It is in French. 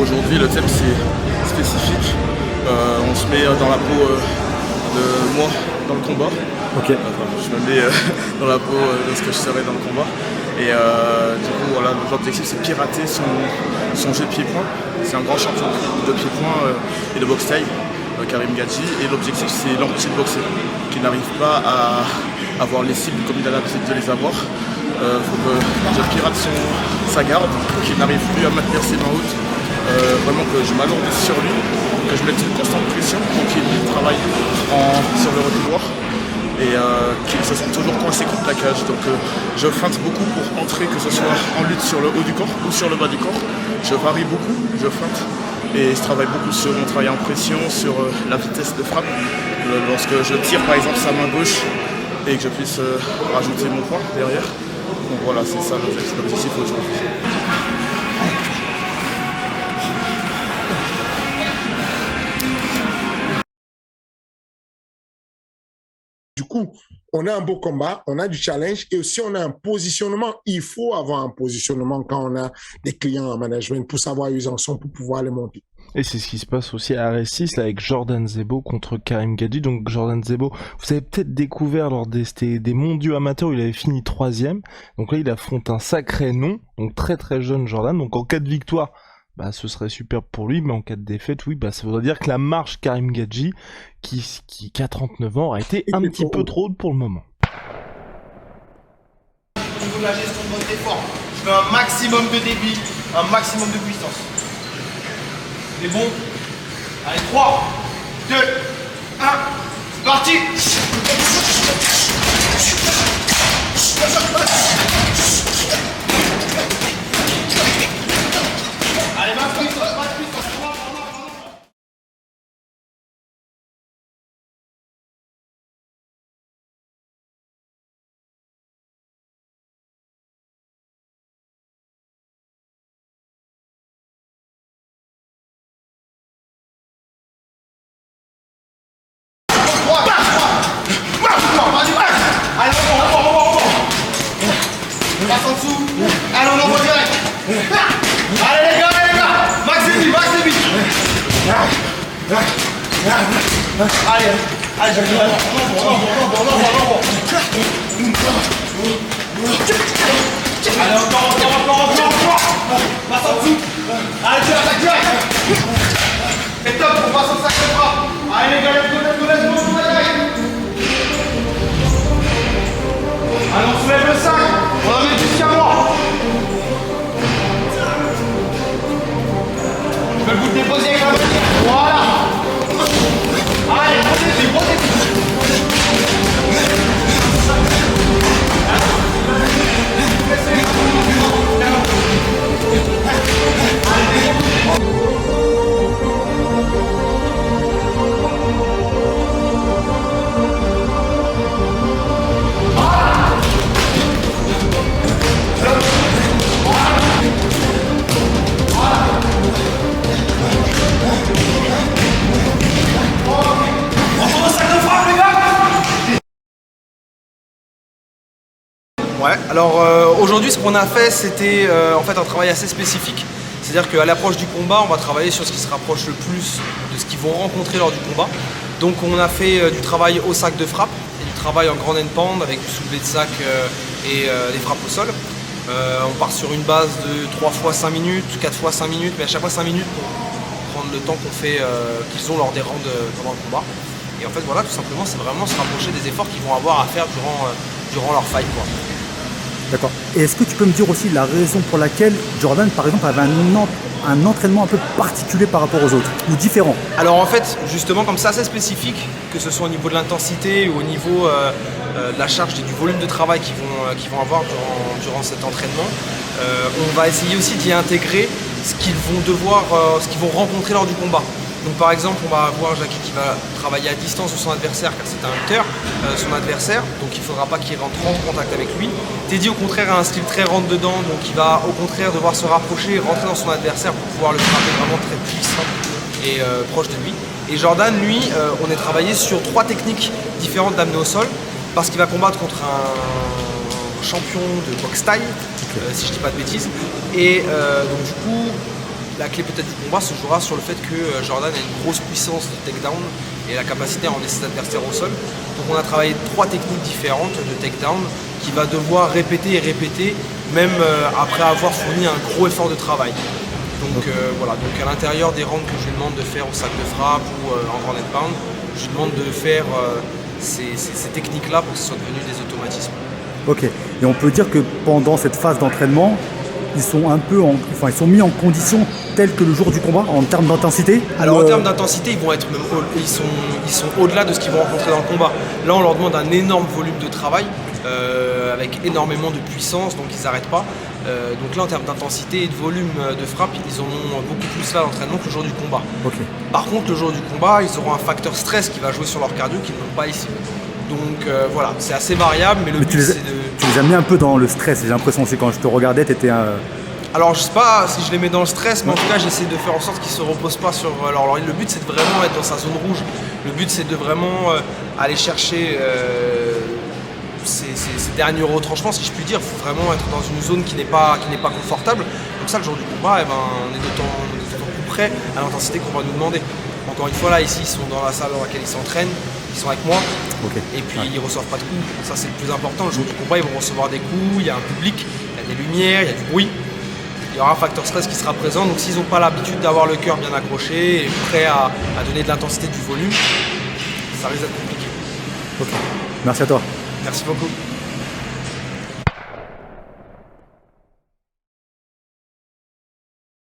aujourd'hui le thème c'est spécifique. On se met dans la peau de moi dans le combat. Ok. Je me mets dans la peau de ce que je serais dans le combat. Et du coup voilà, l'objectif c'est de pirater son jeu de pied-point. C'est un grand champion de pied-point et de boxe thaï, Karim Gadji. Et l'objectif c'est l'empêcher de boxer, qu'il n'arrive pas à avoir les cibles comme il a l'habitude de les avoir. Faut que je pirate sa garde, qu'il n'arrive plus à maintenir ses mains hautes. Vraiment que je m'alourdisse sur lui, que je mette une constante pression pour qu'il travaille sur le reculoir et qu'il se sente toujours coincé contre la cage. Donc je feinte beaucoup pour entrer, que ce soit en lutte sur le haut du corps ou sur le bas du corps. Je varie beaucoup, je feinte et je travaille beaucoup sur mon travail en pression, sur la vitesse de frappe. Lorsque je tire par exemple sa main gauche et que je puisse rajouter mon poing derrière. Donc voilà, c'est ça l'objectif aujourd'hui. Du coup, on a un beau combat, on a du challenge et aussi on a un positionnement. Il faut avoir un positionnement quand on a des clients en management pour savoir où ils en sont, pour pouvoir les monter. Et c'est ce qui se passe aussi à RS6 là, avec Jordan Zebo contre Karim Gadji. Donc Jordan Zebo, vous avez peut-être découvert lors des mondiaux amateurs où il avait fini 3e. Donc là il affronte un sacré nom, donc très très jeune Jordan. Donc en cas de victoire, bah ce serait superbe pour lui, mais en cas de défaite, oui, bah ça voudrait dire que la marche Karim Gadji, qui a 39 ans, a été un petit peu trop haute pour le moment. Au niveau de la gestion de votre effort, je veux un maximum de débit, un maximum de puissance. C'est bon? Allez, 3, 2, 1, c'est parti! Allez, ma puissance, ma puissance. Allez, on passe en dessous. Allez, on envoie direct. Allez les gars, max débit, max débit. Allez, j'arrive. On envoie. Allez, encore. Passe en dessous. Allez, tu attaques direct. Et top, on passe au sac de frappe. Allez les gars, let's go. Allez, on soulève le sac. On va mettre jusqu'à moi. Je peux vous le déposer avec la main. Voilà. Allez, protégez. Ouais, alors aujourd'hui ce qu'on a fait c'était en fait un travail assez spécifique. C'est-à-dire qu'à l'approche du combat, on va travailler sur ce qui se rapproche le plus de ce qu'ils vont rencontrer lors du combat. Donc on a fait du travail au sac de frappe, et du travail en grand end pound avec du soulevé de sac et des frappes au sol. On part sur une base de 3 fois 5 minutes, 4 fois 5 minutes, mais à chaque fois 5 minutes pour prendre le temps qu'ils ont lors des rounds pendant le combat. Et en fait voilà, tout simplement c'est vraiment se rapprocher des efforts qu'ils vont avoir à faire durant leur fight, quoi. D'accord. Et est-ce que tu peux me dire aussi la raison pour laquelle Jordan, par exemple, avait un entraînement un peu particulier par rapport aux autres, ou différent? Alors en fait, justement, comme c'est assez spécifique, que ce soit au niveau de l'intensité ou au niveau de la charge et du volume de travail qu'ils vont avoir durant cet entraînement, on va essayer aussi d'y intégrer ce qu'ils vont rencontrer lors du combat. Donc par exemple, on va avoir Jackie qui va travailler à distance de son adversaire car c'est un lutteur, son adversaire, donc il ne faudra pas qu'il rentre en contact avec lui. Teddy au contraire a un style très rentre dedans, donc il va au contraire devoir se rapprocher et rentrer dans son adversaire pour pouvoir le frapper vraiment très puissant et proche de lui. Et Jordan, lui, on est travaillé sur 3 techniques différentes d'amener au sol parce qu'il va combattre contre un champion de boxe thaï, si je ne dis pas de bêtises. Et donc du coup, la clé peut-être du combat se jouera sur le fait que Jordan a une grosse puissance de takedown et la capacité à emmener ses adversaires au sol. Donc on a travaillé 3 techniques différentes de takedown qu'il va devoir répéter et répéter, même après avoir fourni un gros effort de travail. Donc voilà, donc à l'intérieur des rounds que je lui demande de faire au sac de frappe ou en ground and pound, je lui demande de faire ces techniques-là pour que ce soit devenu des automatismes. Ok. Et on peut dire que pendant cette phase d'entraînement, ils sont ils sont mis en condition telle que le jour du combat en termes d'intensité. Alors en termes d'intensité, ils vont être même ils sont au-delà de ce qu'ils vont rencontrer dans le combat. Là, on leur demande un énorme volume de travail avec énormément de puissance, donc ils n'arrêtent pas. Donc là, en termes d'intensité et de volume de frappe, ils en ont beaucoup plus là à l'entraînement que le jour du combat. Ok. Par contre, le jour du combat, ils auront un facteur stress qui va jouer sur leur cardio qu'ils n'ont pas ici. Donc voilà, c'est assez variable, mais le but c'est de... Tu les as mis un peu dans le stress, j'ai l'impression, c'est quand je te regardais, tu étais un... Alors je sais pas si je les mets dans le stress, mais en tout cas j'essaie de faire en sorte qu'ils se reposent pas sur... Alors le but c'est de vraiment être dans sa zone rouge. Le but c'est de vraiment aller chercher ces derniers retranchements, si je puis dire. Il faut vraiment être dans une zone qui n'est pas confortable. Comme ça, le jour du combat, on est d'autant plus près à l'intensité qu'on va nous demander. Encore une fois, là, ici, ils sont dans la salle dans laquelle ils s'entraînent, ils sont avec moi, et puis ils ne reçoivent pas de coups. Ça, c'est le plus important. Le jour du combat, ils vont recevoir des coups, il y a un public, il y a des lumières, il y a du bruit. Il y aura un facteur stress qui sera présent. Donc, s'ils n'ont pas l'habitude d'avoir le cœur bien accroché et prêt à donner de l'intensité, du volume, ça risque d'être compliqué. Ok. Merci à toi. Merci beaucoup.